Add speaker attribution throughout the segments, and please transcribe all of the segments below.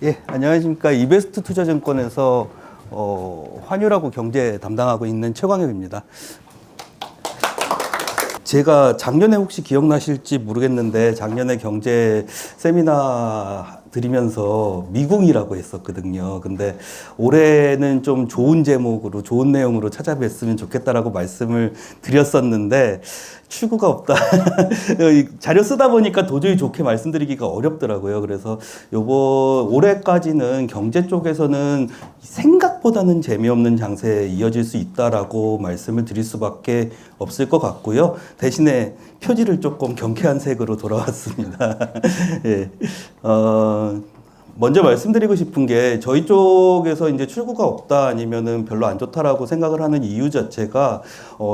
Speaker 1: 예, 안녕하십니까. 이베스트 투자증권에서 환율하고 경제 담당하고 있는 최광혁입니다. 제가 작년에 혹시 기억나실지 모르겠는데 작년에 경제 세미나 드리면서 미궁이라고 했었거든요. 근데 올해는 좀 좋은 제목으로 좋은 내용으로 찾아뵀으면 좋겠다라고 말씀을 드렸었는데 출구가 없다. 자료 쓰다 보니까 도저히 좋게 말씀드리기가 어렵더라고요. 그래서 올해까지는 경제 쪽에서는 생각보다는 재미없는 장세에 이어질 수 있다라고 말씀을 드릴 수밖에 없을 것 같고요. 대신에 표지를 조금 경쾌한 색으로 돌아왔습니다. 예. 먼저 말씀드리고 싶은 게 저희 쪽에서 이제 출구가 없다 아니면은 별로 안 좋다라고 생각을 하는 이유 자체가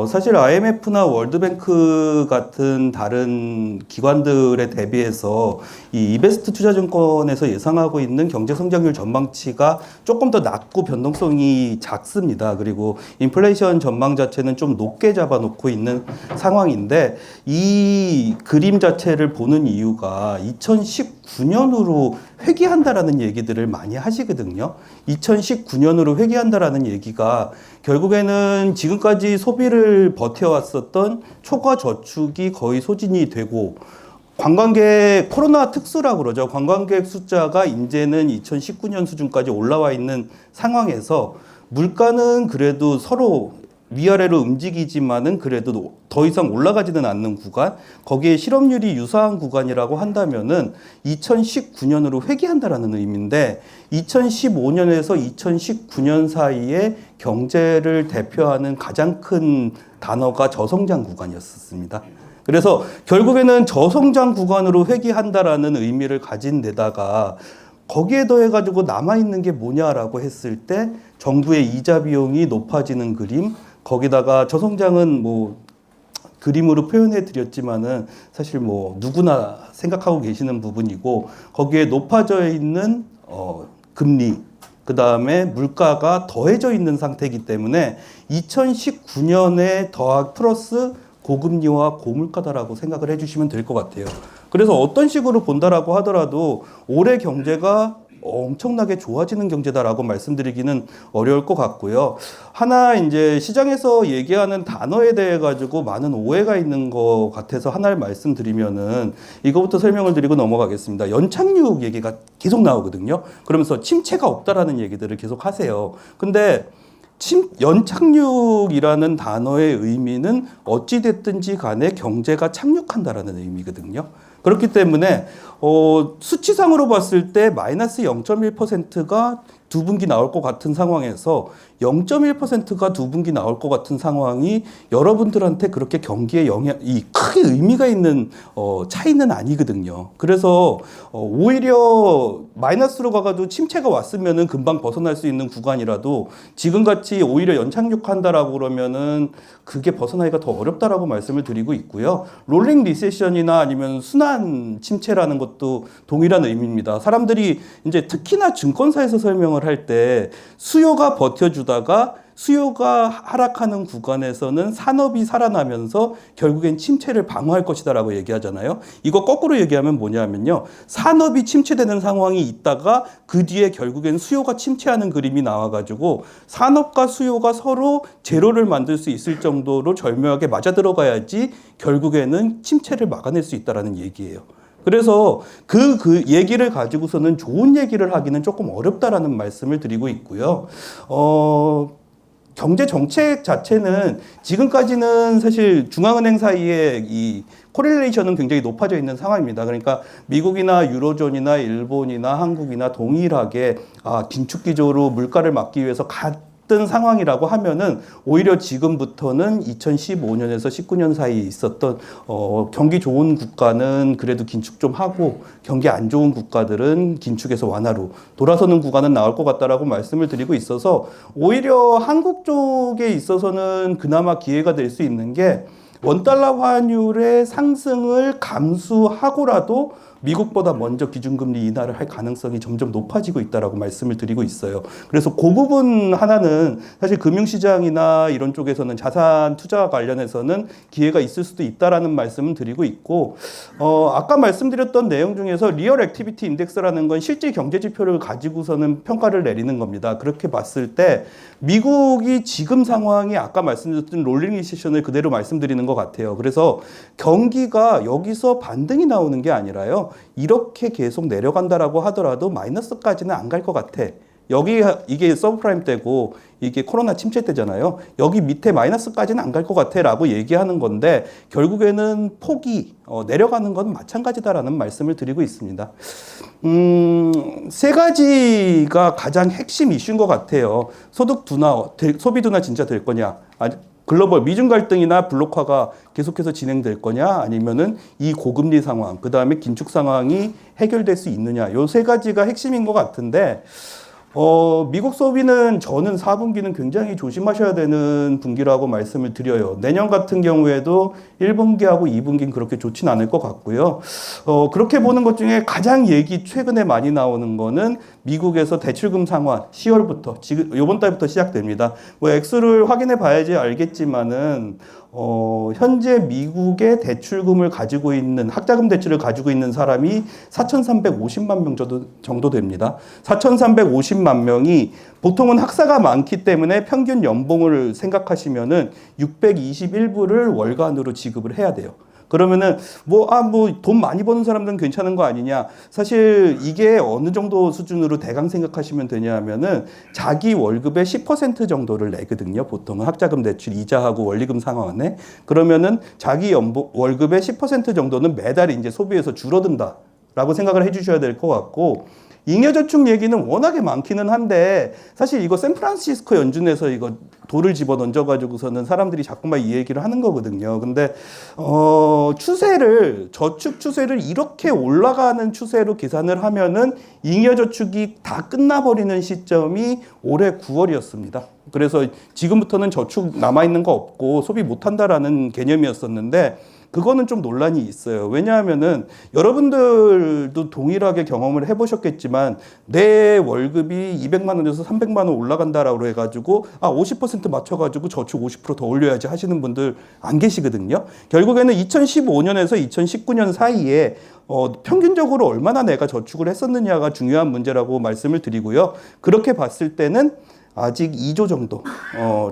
Speaker 1: 사실 IMF나 월드뱅크 같은 다른 기관들에 대비해서 이 이베스트 투자증권에서 예상하고 있는 경제 성장률 전망치가 조금 더 낮고 변동성이 작습니다. 그리고 인플레이션 전망 자체는 좀 높게 잡아놓고 있는 상황인데 이 그림 자체를 보는 이유가 2019년으로 회귀한다라는 얘기들을 많이 하시거든요. 2019년으로 회귀한다라는 얘기가 결국에는 지금까지 소비를 버텨왔었던 초과 저축이 거의 소진이 되고 관광객 코로나 특수라고 그러죠. 관광객 숫자가 이제는 2019년 수준까지 올라와 있는 상황에서 물가는 그래도 서로 위아래로 움직이지만은 그래도 더 이상 올라가지는 않는 구간, 거기에 실업률이 유사한 구간이라고 한다면은 2019년으로 회귀한다라는 의미인데 2015년에서 2019년 사이에 경제를 대표하는 가장 큰 단어가 저성장 구간이었습니다. 그래서 결국에는 저성장 구간으로 회귀한다라는 의미를 가진 데다가 거기에 더해가지고 남아있는 게 뭐냐라고 했을 때 정부의 이자 비용이 높아지는 그림, 거기다가 저성장은 뭐 그림으로 표현해 드렸지만은 사실 뭐 누구나 생각하고 계시는 부분이고 거기에 높아져 있는 금리, 그 다음에 물가가 더해져 있는 상태이기 때문에 2019년에 더하 플러스 고금리와 고물가다라고 생각을 해주시면 될 것 같아요. 그래서 어떤 식으로 본다라고 하더라도 올해 경제가 엄청나게 좋아지는 경제다라고 말씀드리기는 어려울 것 같고요. 하나 이제 시장에서 얘기하는 단어에 대해 가지고 많은 오해가 있는 것 같아서 하나를 말씀드리면은 이거부터 설명을 드리고 넘어가겠습니다. 연착륙 얘기가 계속 나오거든요. 그러면서 침체가 없다라는 얘기들을 계속 하세요. 근데 연착륙이라는 단어의 의미는 어찌됐든지 간에 경제가 착륙한다라는 의미거든요. 그렇기 때문에 수치상으로 봤을 때 마이너스 0.1%가 두 분기 나올 것 같은 상황에서 0.1%가 두 분기 나올 것 같은 상황이 여러분들한테 그렇게 경기에 영향이 크게 의미가 있는 차이는 아니거든요. 그래서 오히려 마이너스로 가가지고 침체가 왔으면은 금방 벗어날 수 있는 구간이라도 지금같이 오히려 연착륙한다라고 그러면은 그게 벗어나기가 더 어렵다라고 말씀을 드리고 있고요. 롤링 리세션이나 아니면 순환 침체라는 것도 동일한 의미입니다. 사람들이 이제 특히나 증권사에서 설명을 할 때 수요가 버텨주다가 수요가 하락하는 구간에서는 산업이 살아나면서 결국엔 침체를 방어할 것이다라고 얘기하잖아요. 이거 거꾸로 얘기하면 뭐냐면요. 산업이 침체되는 상황이 있다가 그 뒤에 결국엔 수요가 침체하는 그림이 나와가지고 산업과 수요가 서로 제로를 만들 수 있을 정도로 절묘하게 맞아 들어가야지 결국에는 침체를 막아낼 수 있다라는 얘기예요. 그래서 그 얘기를 가지고서는 좋은 얘기를 하기는 조금 어렵다라는 말씀을 드리고 있고요. 경제 정책 자체는 지금까지는 사실 중앙은행 사이에 이 코릴레이션은 굉장히 높아져 있는 상황입니다. 그러니까 미국이나 유로존이나 일본이나 한국이나 동일하게 긴축 기조로 물가를 막기 위해서 같은 상황이라고 하면은 오히려 지금부터는 2015년에서 19년 사이에 있었던 경기 좋은 국가는 그래도 긴축 좀 하고 경기 안 좋은 국가들은 긴축에서 완화로 돌아서는 구간은 나올 것 같다라고 말씀을 드리고 있어서 오히려 한국 쪽에 있어서는 그나마 기회가 될 수 있는 게 원달러 환율의 상승을 감수하고라도 미국보다 먼저 기준금리 인하를 할 가능성이 점점 높아지고 있다라고 말씀을 드리고 있어요. 그래서 그 부분 하나는 사실 금융시장이나 이런 쪽에서는 자산 투자와 관련해서는 기회가 있을 수도 있다라는 말씀을 드리고 있고, 아까 말씀드렸던 내용 중에서 리얼 액티비티 인덱스라는 건 실제 경제 지표를 가지고서는 평가를 내리는 겁니다. 그렇게 봤을 때 미국이 지금 상황이 아까 말씀드렸던 롤링 리세션을 그대로 말씀드리는 것 같아요. 그래서 경기가 여기서 반등이 나오는 게 아니라요, 이렇게 계속 내려간다라고 하더라도 마이너스까지는 안 갈 것 같아. 여기 이게 서브프라임 때고 이게 코로나 침체 때잖아요. 여기 밑에 마이너스까지는 안 갈 것 같아라고 얘기하는 건데 결국에는 폭이 내려가는 건 마찬가지다라는 말씀을 드리고 있습니다. 세 가지가 가장 핵심 이슈인 것 같아요. 소득 둔화, 소비 둔화 진짜 될 거냐? 글로벌 미중 갈등이나 블록화가 계속해서 진행될 거냐, 아니면은 이 고금리 상황, 그 다음에 긴축 상황이 해결될 수 있느냐, 요 세 가지가 핵심인 것 같은데, 미국 소비는 저는 4분기는 굉장히 조심하셔야 되는 분기라고 말씀을 드려요. 내년 같은 경우에도 1분기하고 2분기는 그렇게 좋진 않을 것 같고요. 그렇게 보는 것 중에 가장 최근에 많이 나오는 거는 미국에서 대출금 상환 10월부터, 지금, 요번 달부터 시작됩니다. 뭐 액수를 확인해 봐야지 알겠지만은, 현재 미국의 대출금을 가지고 있는, 학자금 대출을 가지고 있는 사람이 4,350만 명 정도 됩니다. 4,350만 명이 보통은 학사가 많기 때문에 평균 연봉을 생각하시면은 621불을 월간으로 지급을 해야 돼요. 그러면은 돈 많이 버는 사람들은 괜찮은 거 아니냐? 사실 이게 어느 정도 수준으로 대강 생각하시면 되냐면은 자기 월급의 10% 정도를 내거든요. 보통은 학자금 대출 이자하고 원리금 상환에. 그러면은 자기 월급의 10% 정도는 매달 이제 소비에서 줄어든다라고 생각을 해주셔야 될 것 같고, 잉여저축 얘기는 워낙에 많기는 한데 사실 이거 샌프란시스코 연준에서 이거 돌을 집어 던져가지고서는 사람들이 자꾸만 이 얘기를 하는 거거든요. 근데 저축 추세를 이렇게 올라가는 추세로 계산을 하면은 잉여저축이 다 끝나버리는 시점이 올해 9월이었습니다. 그래서 지금부터는 저축 남아있는 거 없고 소비 못한다라는 개념이었었는데, 그거는 좀 논란이 있어요. 왜냐하면은 여러분들도 동일하게 경험을 해보셨겠지만 내 월급이 200만 원에서 300만 원 올라간다라고 해가지고 50% 맞춰가지고 저축 50% 더 올려야지 하시는 분들 안 계시거든요. 결국에는 2015년에서 2019년 사이에 평균적으로 얼마나 내가 저축을 했었느냐가 중요한 문제라고 말씀을 드리고요. 그렇게 봤을 때는 아직 2조 정도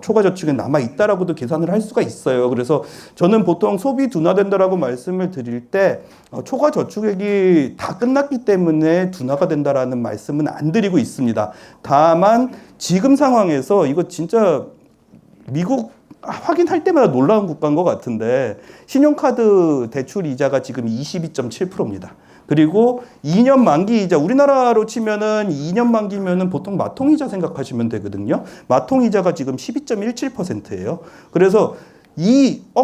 Speaker 1: 초과 저축에 남아 있다라고도 계산을 할 수가 있어요. 그래서 저는 보통 소비 둔화된다라고 말씀을 드릴 때 초과 저축액이 다 끝났기 때문에 둔화가 된다라는 말씀은 안 드리고 있습니다. 다만 지금 상황에서 이거 진짜 미국 확인할 때마다 놀라운 국가인 것 같은데, 신용카드 대출 이자가 지금 22.7%입니다. 그리고 2년 만기 이자, 우리나라로 치면은 2년 만기면은 보통 마통이자 생각하시면 되거든요. 마통이자가 지금 12.17%예요. 그래서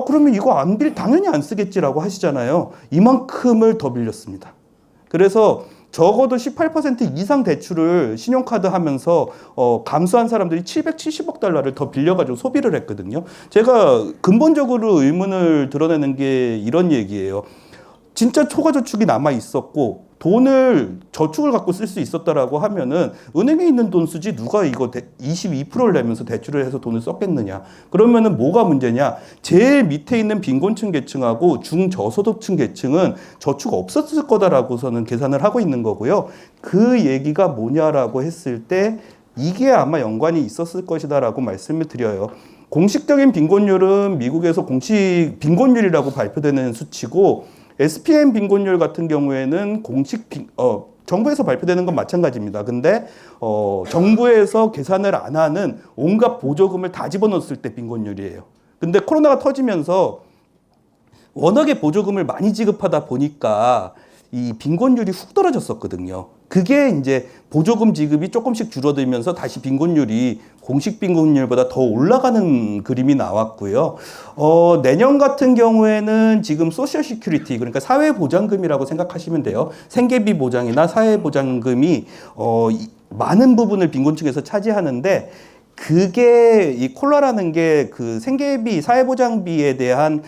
Speaker 1: 그러면 이거 당연히 안 쓰겠지라고 하시잖아요. 이만큼을 더 빌렸습니다. 그래서 적어도 18% 이상 대출을 신용카드 하면서 감수한 사람들이 770억 달러를 더 빌려가지고 소비를 했거든요. 제가 근본적으로 의문을 드러내는 게 이런 얘기예요. 진짜 초과 저축이 남아 있었고 저축을 갖고 쓸 수 있었다라고 하면은 은행에 있는 돈 쓰지 누가 이거 22%를 내면서 대출을 해서 돈을 썼겠느냐. 그러면은 뭐가 문제냐. 제일 밑에 있는 빈곤층 계층하고 중저소득층 계층은 저축 없었을 거다라고서는 계산을 하고 있는 거고요. 그 얘기가 뭐냐라고 했을 때 이게 아마 연관이 있었을 것이다라고 말씀을 드려요. 공식적인 빈곤율은 미국에서 공식 빈곤율이라고 발표되는 수치고, SPM 빈곤율 같은 경우에는 정부에서 발표되는 건 마찬가지입니다. 근데 정부에서 계산을 안 하는 온갖 보조금을 다 집어넣었을 때 빈곤율이에요. 근데 코로나가 터지면서 워낙에 보조금을 많이 지급하다 보니까 이 빈곤율이 훅 떨어졌었거든요. 그게 이제 보조금 지급이 조금씩 줄어들면서 다시 빈곤율이 공식 빈곤율보다 더 올라가는 그림이 나왔고요. 내년 같은 경우에는 지금 소셜 시큐리티, 그러니까 사회보장금이라고 생각하시면 돼요. 생계비 보장이나 사회보장금이 많은 부분을 빈곤층에서 차지하는데, 그게 이 콜라라는 게 그 생계비, 사회보장비에 대한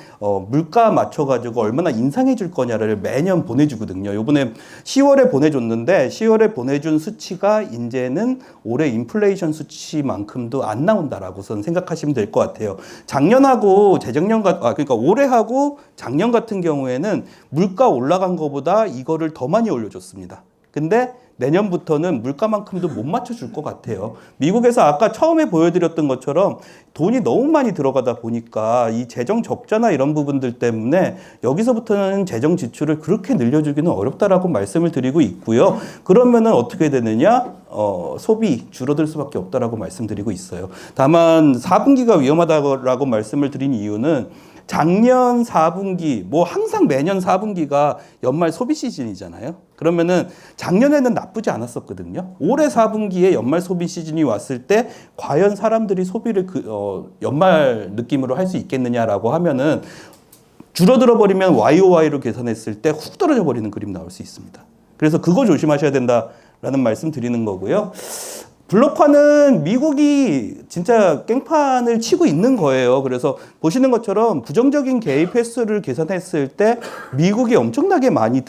Speaker 1: 물가 맞춰가지고 얼마나 인상해 줄 거냐를 매년 보내주거든요. 요번에 10월에 보내줬는데 10월에 보내준 수치가 이제는 올해 인플레이션 수치만큼도 안 나온다라고선 생각하시면 될 것 같아요. 작년하고 그러니까 올해하고 작년 같은 경우에는 물가 올라간 거보다 이거를 더 많이 올려줬습니다. 근데 내년부터는 물가만큼도 못 맞춰줄 것 같아요. 미국에서 아까 처음에 보여드렸던 것처럼 돈이 너무 많이 들어가다 보니까 이 재정 적자나 이런 부분들 때문에 여기서부터는 재정 지출을 그렇게 늘려주기는 어렵다라고 말씀을 드리고 있고요. 그러면은 어떻게 되느냐? 소비 줄어들 수밖에 없다라고 말씀드리고 있어요. 다만 4분기가 위험하다고 말씀을 드린 이유는 작년 4분기, 뭐 항상 매년 4분기가 연말 소비 시즌이잖아요. 그러면은 작년에는 나쁘지 않았었거든요. 올해 4분기에 연말 소비 시즌이 왔을 때 과연 사람들이 소비를 연말 느낌으로 할 수 있겠느냐라고 하면은 줄어들어 버리면 YOY로 계산했을 때 훅 떨어져 버리는 그림 나올 수 있습니다. 그래서 그거 조심하셔야 된다라는 말씀 드리는 거고요. 블록화는 미국이 진짜 깽판을 치고 있는 거예요. 그래서 보시는 것처럼 부정적인 개입 횟수를 계산했을 때 미국이 엄청나게 많이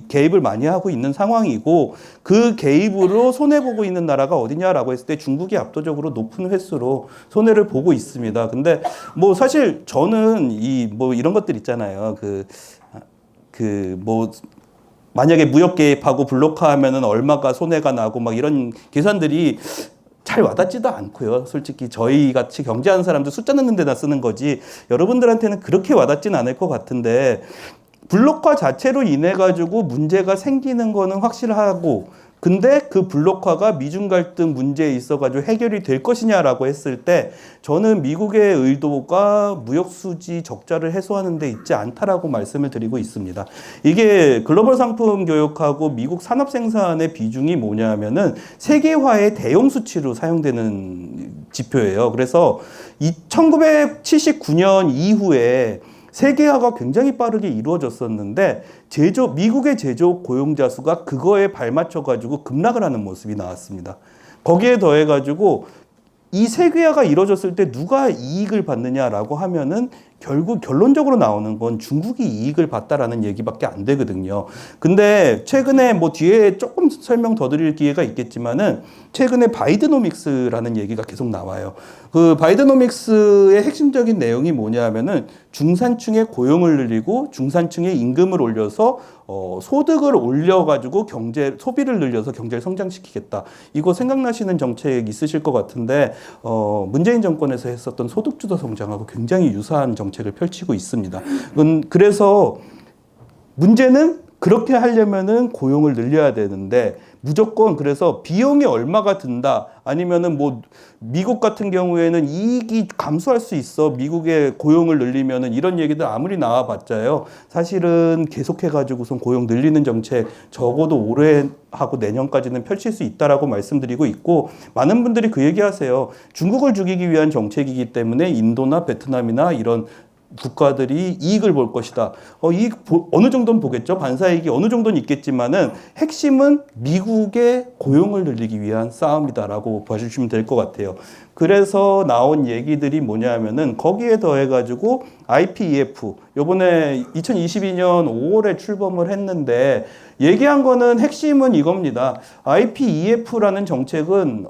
Speaker 1: 개입을 많이 하고 있는 상황이고 그 개입으로 손해보고 있는 나라가 어디냐라고 했을 때 중국이 압도적으로 높은 횟수로 손해를 보고 있습니다. 근데 뭐 사실 저는 이런 것들 있잖아요. 만약에 무역 개입하고 블록화하면은 얼마가 손해가 나고 막 이런 계산들이 잘 와닿지도 않고요. 솔직히 저희 같이 경제하는 사람들 숫자 넣는 데다 쓰는 거지 여러분들한테는 그렇게 와닿지는 않을 것 같은데 블록화 자체로 인해 가지고 문제가 생기는 거는 확실하고 근데 그 블록화가 미중 갈등 문제에 있어 가지고 해결이 될 것이냐라고 했을 때 저는 미국의 의도가 무역 수지 적자를 해소하는 데 있지 않다라고 말씀을 드리고 있습니다. 이게 글로벌 상품 교역하고 미국 산업 생산의 비중이 뭐냐면은 세계화의 대형 수치로 사용되는 지표예요. 그래서 1979년 이후에 세계화가 굉장히 빠르게 이루어졌었는데 미국의 제조업 고용자 수가 그거에 발맞춰가지고 급락을 하는 모습이 나왔습니다. 거기에 더해가지고 이 세계화가 이루어졌을 때 누가 이익을 받느냐라고 하면은 결국 결론적으로 나오는 건 중국이 이익을 봤다라는 얘기밖에 안 되거든요. 근데 최근에 뭐 뒤에 조금 설명 더 드릴 기회가 있겠지만은 최근에 바이드노믹스라는 얘기가 계속 나와요. 그 바이드노믹스의 핵심적인 내용이 뭐냐 하면은 중산층의 고용을 늘리고 중산층의 임금을 올려서 소득을 올려가지고 소비를 늘려서 경제를 성장시키겠다. 이거 생각나시는 정책 있으실 것 같은데 문재인 정권에서 했었던 소득주도 성장하고 굉장히 유사한 정책을 펼치고 있습니다. 그래서 문제는 그렇게 하려면은 고용을 늘려야 되는데 무조건 그래서 비용이 얼마가 든다 아니면은 뭐 미국 같은 경우에는 이익이 감소할 수 있어 미국의 고용을 늘리면은 이런 얘기들 아무리 나와봤자요 사실은 계속해가지고선 고용 늘리는 정책 적어도 올해 하고 내년까지는 펼칠 수 있다라고 말씀드리고 있고 많은 분들이 그 얘기하세요. 중국을 죽이기 위한 정책이기 때문에 인도나 베트남이나 이런 국가들이 이익을 볼 것이다. 어느 정도는 보겠죠. 반사이익이 어느 정도는 있겠지만은 핵심은 미국의 고용을 늘리기 위한 싸움이다라고 봐주시면 될 것 같아요. 그래서 나온 얘기들이 뭐냐면은 거기에 더해가지고 IPEF 요번에 2022년 5월에 출범을 했는데 얘기한 거는 핵심은 이겁니다. IPEF라는 정책은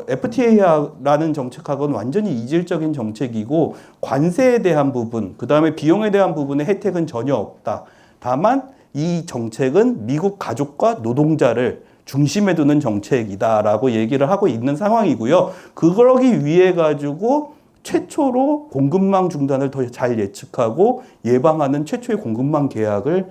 Speaker 1: FTA라는 정책하고는 완전히 이질적인 정책이고 관세에 대한 부분, 그 다음에 비용에 대한 부분의 혜택은 전혀 없다. 다만 이 정책은 미국 가족과 노동자를 중심에 두는 정책이다라고 얘기를 하고 있는 상황이고요. 그러기 위해 가지고 최초로 공급망 중단을 더 잘 예측하고 예방하는 최초의 공급망 계약을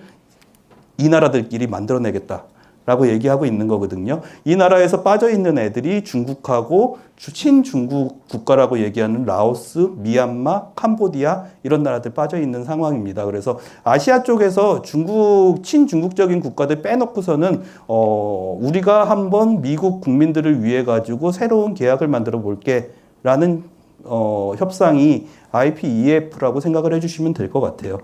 Speaker 1: 이 나라들끼리 만들어내겠다라고 얘기하고 있는 거거든요. 이 나라에서 빠져있는 애들이 중국하고 친중국 국가라고 얘기하는 라오스, 미얀마, 캄보디아 이런 나라들 빠져있는 상황입니다. 그래서 아시아 쪽에서 친중국적인 국가들 빼놓고서는 우리가 한번 미국 국민들을 위해 가지고 새로운 계약을 만들어 볼게 라는 협상이 IPEF라고 생각을 해주시면 될 것 같아요.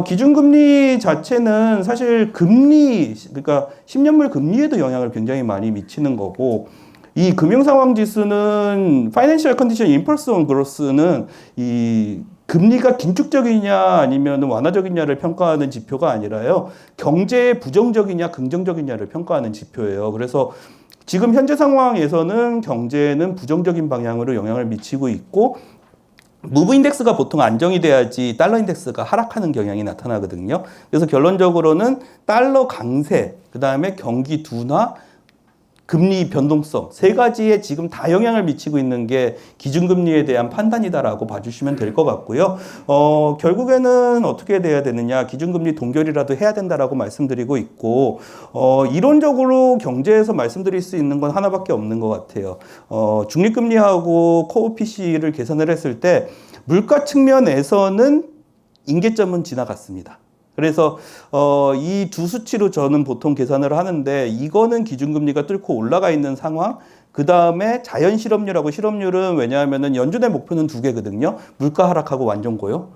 Speaker 1: 기준금리 자체는 사실 그러니까 10년물 금리에도 영향을 굉장히 많이 미치는 거고, 이 금융상황지수는 Financial Condition Impulse on Growth는 이 금리가 긴축적이냐 아니면 완화적이냐를 평가하는 지표가 아니라요. 경제에 부정적이냐 긍정적이냐를 평가하는 지표예요. 그래서 지금 현재 상황에서는 경제는 부정적인 방향으로 영향을 미치고 있고 무브 인덱스가 보통 안정이 돼야지 달러 인덱스가 하락하는 경향이 나타나거든요. 그래서 결론적으로는 달러 강세, 그다음에 경기 둔화, 금리 변동성 세 가지에 지금 다 영향을 미치고 있는 게 기준금리에 대한 판단이다라고 봐주시면 될 것 같고요. 결국에는 어떻게 돼야 되느냐, 기준금리 동결이라도 해야 된다라고 말씀드리고 있고, 이론적으로 경제에서 말씀드릴 수 있는 건 하나밖에 없는 것 같아요. 중립금리하고 코어 PC를 계산을 했을 때 물가 측면에서는 임계점은 지나갔습니다. 그래서 이 두 수치로 저는 보통 계산을 하는데, 이거는 기준금리가 뚫고 올라가 있는 상황, 그 다음에 자연 실업률하고 실업률은, 왜냐하면은 연준의 목표는 두 개거든요. 물가 하락하고 완전 고용.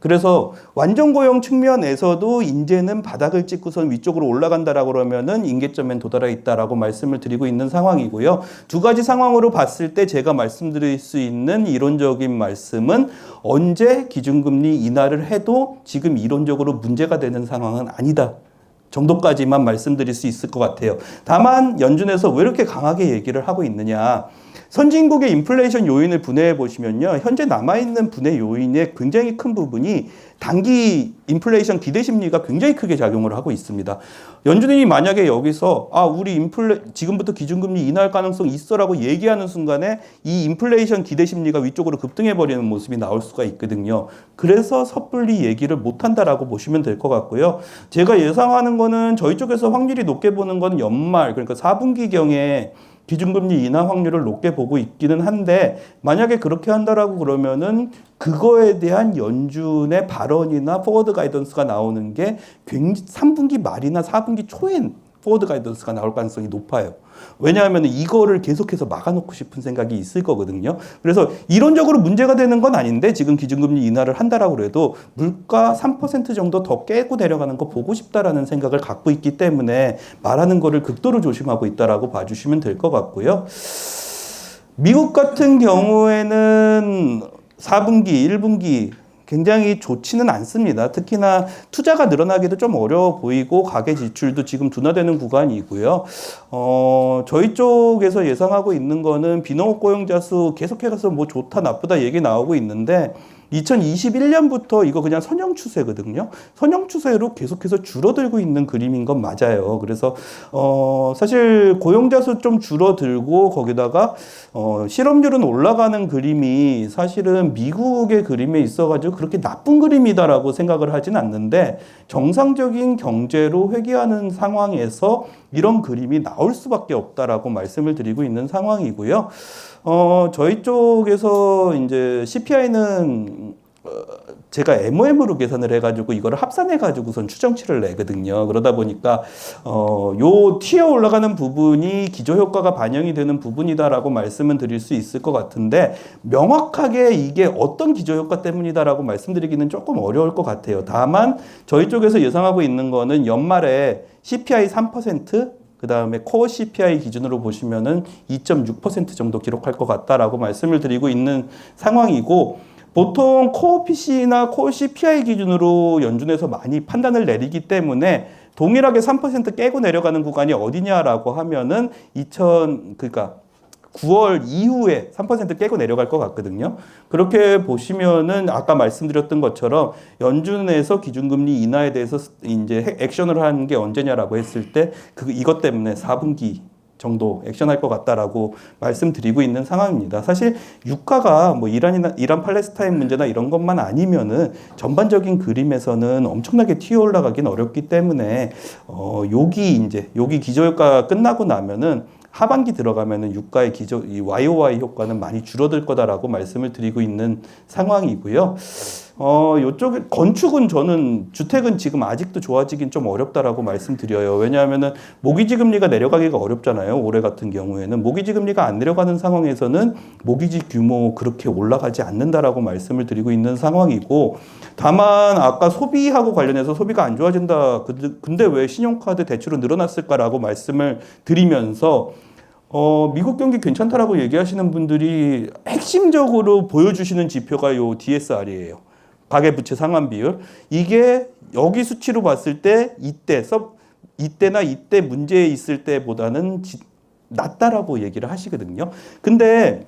Speaker 1: 그래서 완전 고용 측면에서도 이제는 바닥을 찍고선 위쪽으로 올라간다라고 그러면은 임계점엔 도달해 있다라고 말씀을 드리고 있는 상황이고요. 두 가지 상황으로 봤을 때 제가 말씀드릴 수 있는 이론적인 말씀은, 언제 기준금리 인하를 해도 지금 이론적으로 문제가 되는 상황은 아니다 정도까지만 말씀드릴 수 있을 것 같아요. 다만 연준에서 왜 이렇게 강하게 얘기를 하고 있느냐, 선진국의 인플레이션 요인을 분해해 보시면요, 현재 남아있는 분해 요인의 굉장히 큰 부분이 단기 인플레이션 기대 심리가 굉장히 크게 작용을 하고 있습니다. 연준이 만약에 여기서 우리 지금부터 기준금리 인하할 가능성이 있어라고 얘기하는 순간에 이 인플레이션 기대 심리가 위쪽으로 급등해 버리는 모습이 나올 수가 있거든요. 그래서 섣불리 얘기를 못 한다라고 보시면 될 것 같고요. 제가 예상하는 거는, 저희 쪽에서 확률이 높게 보는 건 연말, 그러니까 4분기경에 기준금리 인하 확률을 높게 보고 있기는 한데, 만약에 그렇게 한다라고 그러면은 그거에 대한 연준의 발언이나 포워드 가이던스가 나오는 게 3분기 말이나 4분기 초엔 포워드 가이던스가 나올 가능성이 높아요. 왜냐하면 이거를 계속해서 막아놓고 싶은 생각이 있을 거거든요. 그래서 이론적으로 문제가 되는 건 아닌데, 지금 기준금리 인하를 한다라고 해도 물가 3% 정도 더 깨고 내려가는 거 보고 싶다라는 생각을 갖고 있기 때문에 말하는 거를 극도로 조심하고 있다라고 봐주시면 될 것 같고요. 미국 같은 경우에는 4분기, 1분기 굉장히 좋지는 않습니다. 특히나 투자가 늘어나기도 좀 어려워 보이고 가계 지출도 지금 둔화되는 구간이고요. 저희 쪽에서 예상하고 있는 거는 비농업 고용자 수 계속해서 뭐 좋다 나쁘다 얘기 나오고 있는데, 2021년부터 이거 그냥 선형 추세거든요. 선형 추세로 계속해서 줄어들고 있는 그림인 건 맞아요. 그래서 사실 고용자 수 좀 줄어들고 거기다가 실업률은 올라가는 그림이 사실은 미국의 그림에 있어가지고 그렇게 나쁜 그림이다라고 생각을 하진 않는데, 정상적인 경제로 회귀하는 상황에서 이런 그림이 나올 수밖에 없다라고 말씀을 드리고 있는 상황이고요. 저희 쪽에서 이제 CPI는 제가 MOM으로 계산을 해가지고 이거를 합산해가지고선 추정치를 내거든요. 그러다 보니까 요 튀어 올라가는 부분이 기저효과가 반영이 되는 부분이다라고 말씀은 드릴 수 있을 것 같은데, 명확하게 이게 어떤 기저효과 때문이다라고 말씀드리기는 조금 어려울 것 같아요. 다만 저희 쪽에서 예상하고 있는 거는 연말에 CPI 3%, 그 다음에 코어 CPI 기준으로 보시면은 2.6% 정도 기록할 것 같다라고 말씀을 드리고 있는 상황이고, 보통 코어 PC나 코어 CPI 기준으로 연준에서 많이 판단을 내리기 때문에 동일하게 3% 깨고 내려가는 구간이 어디냐라고 하면은 9월 이후에 3% 깨고 내려갈 것 같거든요. 그렇게 보시면은 아까 말씀드렸던 것처럼 연준에서 기준금리 인하에 대해서 이제 액션을 하는 게 언제냐라고 했을 때 이것 때문에 4분기 정도 액션할 것 같다라고 말씀드리고 있는 상황입니다. 사실 유가가 뭐 이란 팔레스타인 문제나 이런 것만 아니면은 전반적인 그림에서는 엄청나게 튀어 올라가긴 어렵기 때문에 여기 기저효과가 끝나고 나면은 하반기 들어가면은 유가의 이 YOY 효과는 많이 줄어들 거다라고 말씀을 드리고 있는 상황이고요. 요쪽에 건축은, 저는 주택은 지금 아직도 좋아지긴 좀 어렵다라고 말씀드려요. 왜냐하면은 모기지 금리가 내려가기가 어렵잖아요. 올해 같은 경우에는 모기지 금리가 안 내려가는 상황에서는 모기지 규모 그렇게 올라가지 않는다라고 말씀을 드리고 있는 상황이고, 다만 아까 소비하고 관련해서 소비가 안 좋아진다. 근데 왜 신용카드 대출은 늘어났을까라고 말씀을 드리면서 미국 경기 괜찮다라고 얘기하시는 분들이 핵심적으로 보여주시는 지표가 요 DSR이에요. 가계부채 상환 비율. 이게 여기 수치로 봤을 때 이때나 이때 문제 있을 때보다는 낮다라고 얘기를 하시거든요. 근데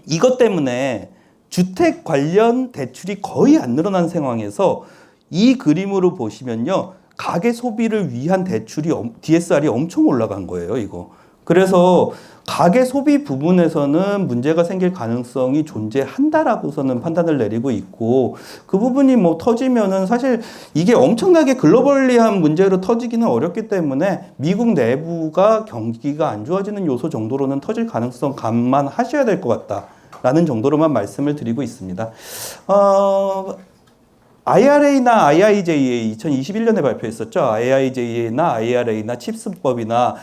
Speaker 1: 이것 때문에 주택 관련 대출이 거의 안 늘어난 상황에서 이 그림으로 보시면요. 가계 소비를 위한 대출이 DSR이 엄청 올라간 거예요, 이거. 그래서 가계 소비 부분에서는 문제가 생길 가능성이 존재한다라고서는 판단을 내리고 있고, 그 부분이 뭐 터지면은 사실 이게 엄청나게 글로벌리한 문제로 터지기는 어렵기 때문에 미국 내부가 경기가 안 좋아지는 요소 정도로는 터질 가능성 감안하셔야 될 것 같다라는 정도로만 말씀을 드리고 있습니다. IRA나 IIJA 2021년에 발표했었죠. IIJA나 IRA나 칩스법이나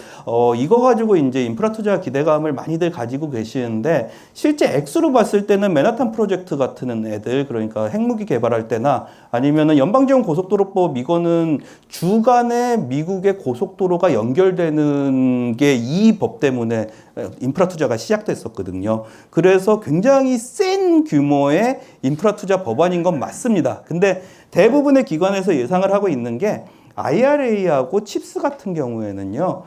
Speaker 1: 이거 가지고 이제 인프라 투자 기대감을 많이들 가지고 계시는데 실제 액수로 봤을 때는 맨하탄 프로젝트 같은 애들 그러니까 핵무기 개발할 때나 아니면은 연방지원 고속도로법 이거는 주간에 미국의 고속도로가 연결되는 게 이 법 때문에 인프라 투자가 시작됐었거든요. 그래서 굉장히 센 규모의 인프라 투자 법안인 건 맞습니다. 근데 대부분의 기관에서 예상을 하고 있는 게 IRA하고 칩스 같은 경우에는요,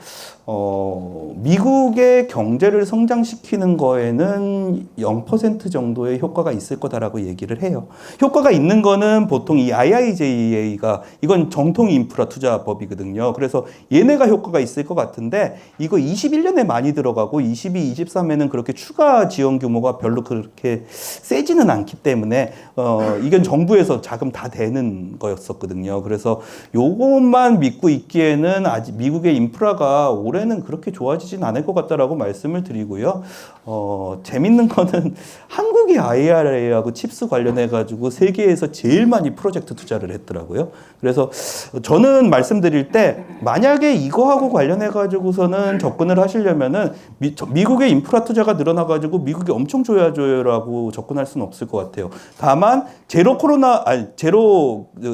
Speaker 1: 미국의 경제를 성장시키는 거에는 0% 정도의 효과가 있을 거다라고 얘기를 해요. 효과가 있는 거는 보통 이 IIJA가 이건 정통 인프라 투자법이거든요. 그래서 얘네가 효과가 있을 것 같은데 이거 21년에 많이 들어가고 22, 23에는 그렇게 추가 지원 규모가 별로 그렇게 세지는 않기 때문에 이건 정부에서 자금 다 되는 거였었거든요. 그래서 요것만 믿고 있기에는 아직 미국의 인프라가 올해는 그렇게 좋아지진 않을 것 같다라고 말씀을 드리고요. 재밌는 거는 한국이 IRA하고 칩스 관련해가지고 세계에서 제일 많이 프로젝트 투자를 했더라고요. 그래서 저는 말씀드릴 때 만약에 이거하고 관련해가지고서는 접근을 하시려면은 미국의 인프라 투자가 늘어나가지고 미국이 엄청 줘야줘요라고 접근할 수는 없을 것 같아요. 다만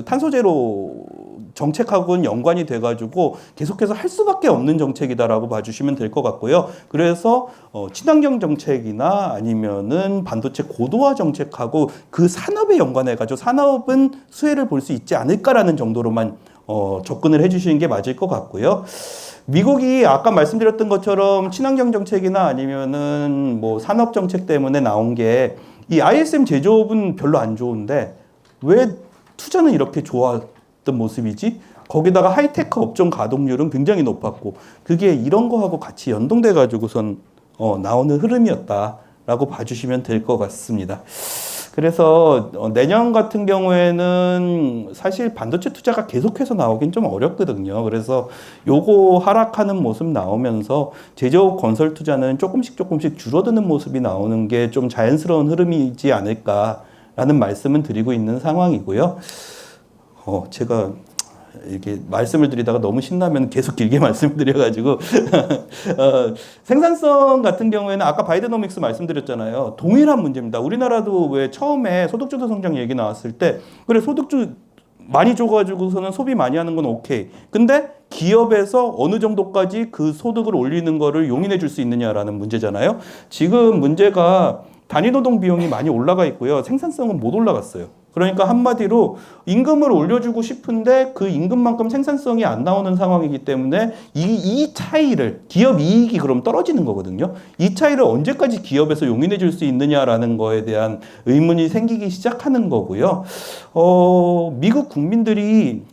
Speaker 1: 탄소 제로 정책하고는 연관이 돼가지고 계속해서 할 수밖에 없는 정책이다라고 봐주시면 될 것 같고요. 그래서 친환경 정책이나 아니면은 반도체 고도화 정책하고 그 산업에 연관해가지고 산업은 수혜를 볼 수 있지 않을까라는 정도로만 접근을 해주시는 게 맞을 것 같고요. 미국이 아까 말씀드렸던 것처럼 친환경 정책이나 아니면은 뭐 산업 정책 때문에 나온 게 이 ISM 제조업은 별로 안 좋은데 왜 투자는 이렇게 좋았던 모습이지? 거기다가 하이테크 업종 가동률은 굉장히 높았고 그게 이런 거하고 같이 연동돼 가지고선 나오는 흐름이었다라고 봐주시면 될 것 같습니다. 그래서 내년 같은 경우에는 사실 반도체 투자가 계속해서 나오긴 좀 어렵거든요. 그래서 요거 하락하는 모습 나오면서 제조업 건설 투자는 조금씩 줄어드는 모습이 나오는 게 좀 자연스러운 흐름이지 않을까라는 말씀은 드리고 있는 상황이고요. 제가 이렇게 말씀을 드리다가 너무 신나면 계속 길게 말씀을 드려가지고 생산성 같은 경우에는 아까 바이드노믹스 말씀드렸잖아요. 동일한 문제입니다. 우리나라도 왜 처음에 소득주도 성장 얘기 나왔을 때 그래 소득주 많이 줘가지고서는 소비 많이 하는 건 오케이. 근데 기업에서 어느 정도까지 그 소득을 올리는 거를 용인해 줄 수 있느냐라는 문제잖아요. 지금 문제가 단위 노동 비용이 많이 올라가 있고요. 생산성은 못 올라갔어요. 그러니까 한마디로 임금을 올려주고 싶은데 그 임금만큼 생산성이 안 나오는 상황이기 때문에 이 차이를 기업 이익이 그럼 떨어지는 거거든요. 이 차이를 언제까지 기업에서 용인해 줄 수 있느냐라는 거에 대한 의문이 생기기 시작하는 거고요. 미국 국민들이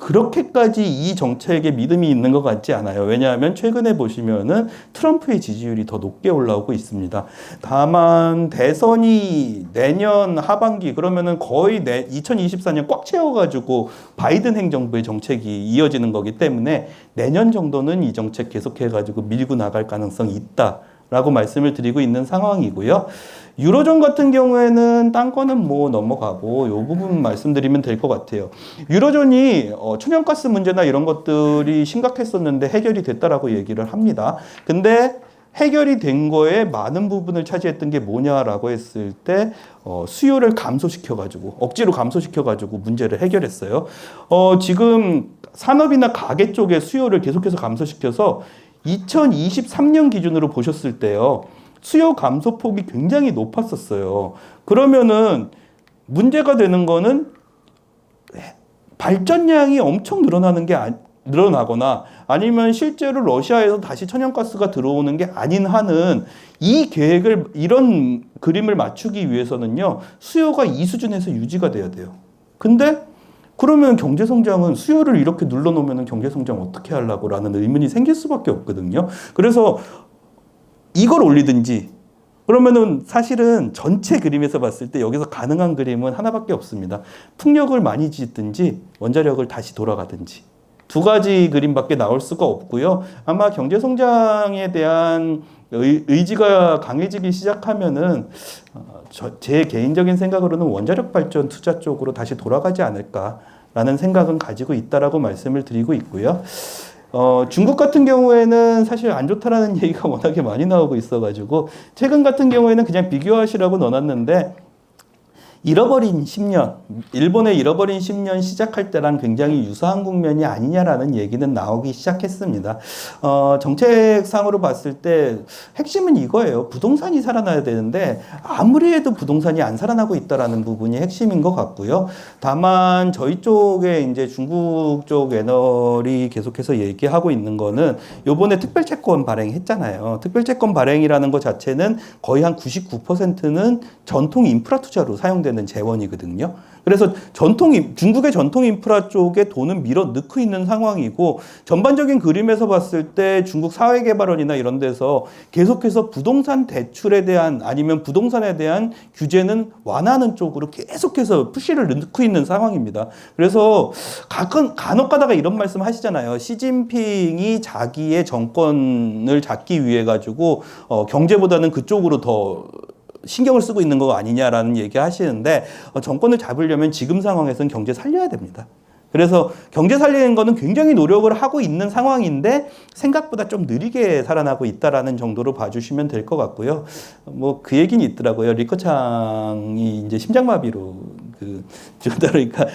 Speaker 1: 그렇게까지 이 정책에 믿음이 있는 것 같지 않아요. 왜냐하면 최근에 보시면은 트럼프의 지지율이 더 높게 올라오고 있습니다. 다만 대선이 내년 하반기 그러면은 거의 2024년 꽉 채워가지고 바이든 행정부의 정책이 이어지는 거기 때문에 내년 정도는 이 정책 계속해가지고 밀고 나갈 가능성이 있다라고 말씀을 드리고 있는 상황이고요. 유로존 같은 경우에는 딴 거는 뭐 넘어가고 이 부분 말씀드리면 될 것 같아요. 유로존이 천연가스 문제나 이런 것들이 심각했었는데 해결이 됐다라고 얘기를 합니다. 근데 해결이 된 거에 많은 부분을 차지했던 게 뭐냐라고 했을 때 수요를 감소시켜가지고 억지로 감소시켜가지고 문제를 해결했어요. 지금 산업이나 가계 쪽의 수요를 계속해서 감소시켜서 2023년 기준으로 보셨을 때요. 수요 감소폭이 굉장히 높았었어요. 그러면은 문제가 되는 거는 발전량이 엄청 늘어나거나 아니면 실제로 러시아에서 다시 천연가스가 들어오는 게 아닌 한은 이 계획을 이런 그림을 맞추기 위해서는요. 수요가 이 수준에서 유지가 돼야 돼요. 근데 그러면 경제성장은 수요를 이렇게 눌러놓으면 경제성장 어떻게 하려고 라는 의문이 생길 수밖에 없거든요. 그래서 이걸 올리든지 그러면은 사실은 전체 그림에서 봤을 때 여기서 가능한 그림은 하나밖에 없습니다. 풍력을 많이 짓든지 원자력을 다시 돌아가든지 두 가지 그림밖에 나올 수가 없고요. 아마 경제성장에 대한 의지가 강해지기 시작하면은 제 개인적인 생각으로는 원자력 발전 투자 쪽으로 다시 돌아가지 않을까라는 생각은 가지고 있다라고 말씀을 드리고 있고요. 중국 같은 경우에는 사실 안 좋다라는 얘기가 워낙에 많이 나오고 있어가지고 최근 같은 경우에는 그냥 비교하시라고 넣어놨는데 잃어버린 10년, 일본의 잃어버린 10년 시작할 때랑 굉장히 유사한 국면이 아니냐라는 얘기는 나오기 시작했습니다. 정책상으로 봤을 때 핵심은 이거예요. 부동산이 살아나야 되는데 아무리 해도 부동산이 안 살아나고 있다라는 부분이 핵심인 것 같고요. 다만 저희 쪽에 이제 중국 쪽 애널이 계속해서 얘기하고 있는 거는 요번에 특별채권 발행했잖아요. 특별채권 발행이라는 것 자체는 거의 한 99%는 전통 인프라 투자로 사용되는 재원이거든요. 그래서 중국의 전통 인프라 쪽에 돈은 밀어 넣고 있는 상황이고 전반적인 그림에서 봤을 때 중국 사회개발원이나 이런 데서 계속해서 부동산 대출에 대한 아니면 부동산에 대한 규제는 완화하는 쪽으로 계속해서 푸시를 넣고 있는 상황입니다. 그래서 간혹 가다가 이런 말씀 하시잖아요. 시진핑이 자기의 정권을 잡기 위해 가지고 경제보다는 그쪽으로 더 신경을 쓰고 있는 거 아니냐라는 얘기 하시는데 정권을 잡으려면 지금 상황에서는 경제 살려야 됩니다. 그래서 경제 살리는 거는 굉장히 노력을 하고 있는 상황인데 생각보다 좀 느리게 살아나고 있다라는 정도로 봐주시면 될 것 같고요. 뭐 그 얘기는 있더라고요. 리커창이 이제 심장마비로 그러니까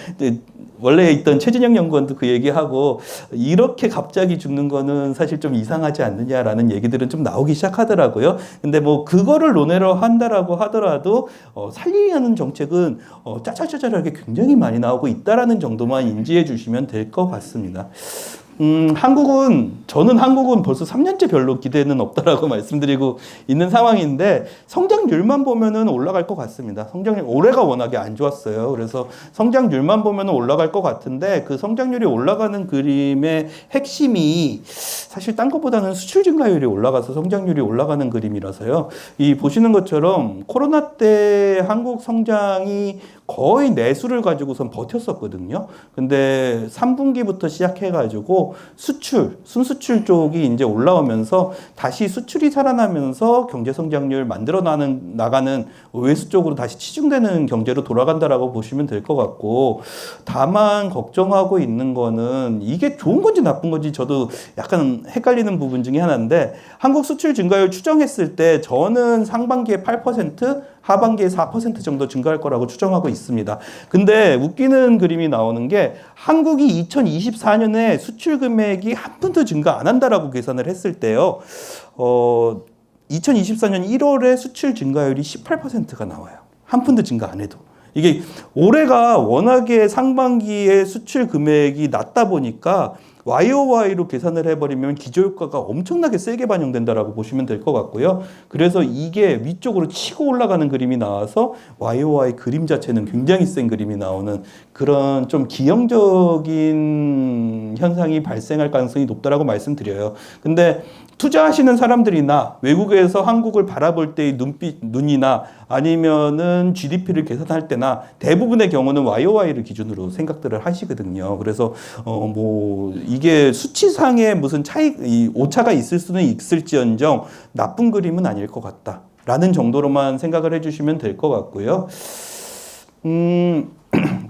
Speaker 1: 원래 있던 최진영 연구원도 그 얘기하고 이렇게 갑자기 죽는 거는 사실 좀 이상하지 않느냐라는 얘기들은 좀 나오기 시작하더라고요. 근데 뭐 그거를 논외로 한다라고 하더라도 살리려는 정책은 짜잘짜잘하게 굉장히 많이 나오고 있다라는 정도만 인지해 주시면 될 것 같습니다. 저는 한국은 벌써 3년째 별로 기대는 없다라고 말씀드리고 있는 상황인데 성장률만 보면은 올라갈 것 같습니다. 성장률, 올해가 워낙에 안 좋았어요. 그래서 성장률만 보면은 올라갈 것 같은데 그 성장률이 올라가는 그림의 핵심이 사실 딴 것보다는 수출 증가율이 올라가서 성장률이 올라가는 그림이라서요. 이 보시는 것처럼 코로나 때 한국 성장이 거의 내수를 가지고선 버텼었거든요. 근데 3분기부터 시작해가지고 순수출 쪽이 이제 올라오면서 다시 수출이 살아나면서 경제 성장률 나가는 외수 쪽으로 다시 치중되는 경제로 돌아간다라고 보시면 될 것 같고, 다만 걱정하고 있는 거는 이게 좋은 건지 나쁜 건지 저도 약간 헷갈리는 부분 중에 하나인데, 한국 수출 증가율 추정했을 때 저는 상반기에 8%, 하반기에 4% 정도 증가할 거라고 추정하고 있습니다. 근데 웃기는 그림이 나오는 게 한국이 2024년에 수출 금액이 한 푼도 증가 안 한다라고 계산을 했을 때요. 2024년 1월에 수출 증가율이 18%가 나와요. 한 푼도 증가 안 해도. 이게 올해가 워낙에 상반기에 수출 금액이 낮다 보니까 YOY로 계산을 해버리면 기저효과가 엄청나게 세게 반영된다라고 보시면 될 것 같고요. 그래서 이게 위쪽으로 치고 올라가는 그림이 나와서 YOY 그림 자체는 굉장히 센 그림이 나오는 그런 좀 기형적인 현상이 발생할 가능성이 높다라고 말씀드려요. 근데 투자하시는 사람들이나 외국에서 한국을 바라볼 때의 눈이나 아니면은 GDP를 계산할 때나 대부분의 경우는 YOY를 기준으로 생각들을 하시거든요. 그래서 뭐 이게 수치상의 무슨 오차가 있을 수는 있을지언정 나쁜 그림은 아닐 것 같다라는 정도로만 생각을 해주시면 될 것 같고요.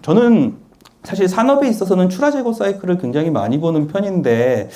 Speaker 1: 저는 사실 산업에 있어서는 출하 재고 사이클을 굉장히 많이 보는 편인데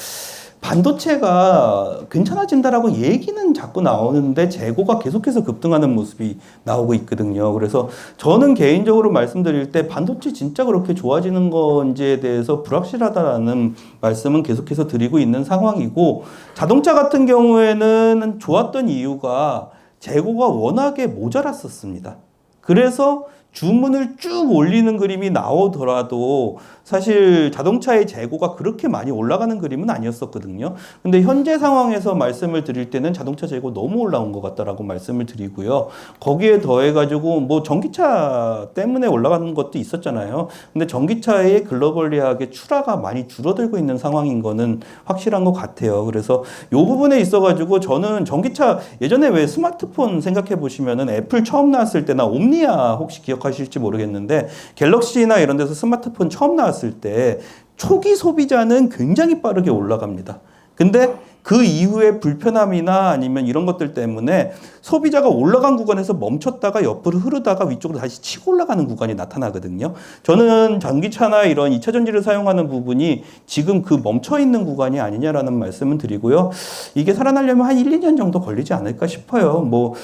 Speaker 1: 반도체가 괜찮아진다라고 얘기는 자꾸 나오는데 재고가 계속해서 급등하는 모습이 나오고 있거든요. 그래서 저는 개인적으로 말씀드릴 때 반도체 진짜 그렇게 좋아지는 건지에 대해서 불확실하다라는 말씀은 계속해서 드리고 있는 상황이고, 자동차 같은 경우에는 좋았던 이유가 재고가 워낙에 모자랐었습니다. 그래서 주문을 쭉 올리는 그림이 나오더라도 사실 자동차의 재고가 그렇게 많이 올라가는 그림은 아니었었거든요. 근데 현재 상황에서 말씀을 드릴 때는 자동차 재고 너무 올라온 것 같다라고 말씀을 드리고요. 거기에 더해가지고 뭐 전기차 때문에 올라가는 것도 있었잖아요. 근데 전기차의 글로벌리하게 출하가 많이 줄어들고 있는 상황인 거는 확실한 것 같아요. 그래서 요 부분에 있어가지고 저는 전기차 예전에 왜 스마트폰 생각해 보시면은 애플 처음 나왔을 때나 옴니아 혹시 기억하실지 모르겠는데 갤럭시나 이런 데서 스마트폰 처음 나왔을 때 초기 소비자는 굉장히 빠르게 올라갑니다. 근데 그 이후에 불편함이나 아니면 이런 것들 때문에 소비자가 올라간 구간에서 멈췄다가 옆으로 흐르다가 위쪽으로 다시 치고 올라가는 구간이 나타나거든요. 저는 전기차나 이런 2차 전지를 사용하는 부분이 지금 그 멈춰 있는 구간이 아니냐라는 말씀을 드리고요. 이게 살아나려면 한 1, 2년 정도 걸리지 않을까 싶어요. 뭐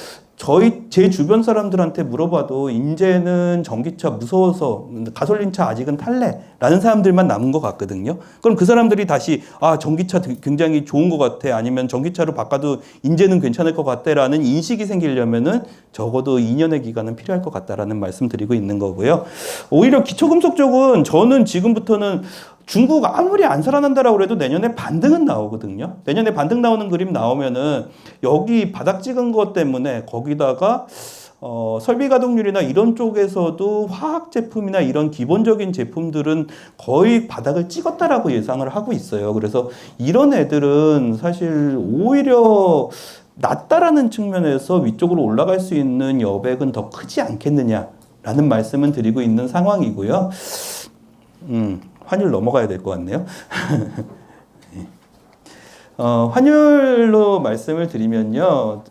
Speaker 1: 제 주변 사람들한테 물어봐도 이제는 전기차 무서워서 가솔린차 아직은 탈래라는 사람들만 남은 것 같거든요. 그럼 그 사람들이 다시 전기차 굉장히 좋은 것 같아, 아니면 전기차로 바꿔도 이제는 괜찮을 것 같다라는 인식이 생기려면은 적어도 2년의 기간은 필요할 것 같다라는 말씀드리고 있는 거고요. 오히려 기초금속 쪽은 저는 지금부터는 중국 아무리 안 살아난다라고 해도 내년에 반등은 나오거든요. 내년에 반등 나오는 그림 나오면은 여기 바닥 찍은 것 때문에 거기다가 설비 가동률이나 이런 쪽에서도 화학 제품이나 이런 기본적인 제품들은 거의 바닥을 찍었다라고 예상을 하고 있어요. 그래서 이런 애들은 사실 오히려 낮다라는 측면에서 위쪽으로 올라갈 수 있는 여백은 더 크지 않겠느냐라는 말씀은 드리고 있는 상황이고요. 환율 넘어가야 될 것 같네요. 환율로 말씀을 드리면요.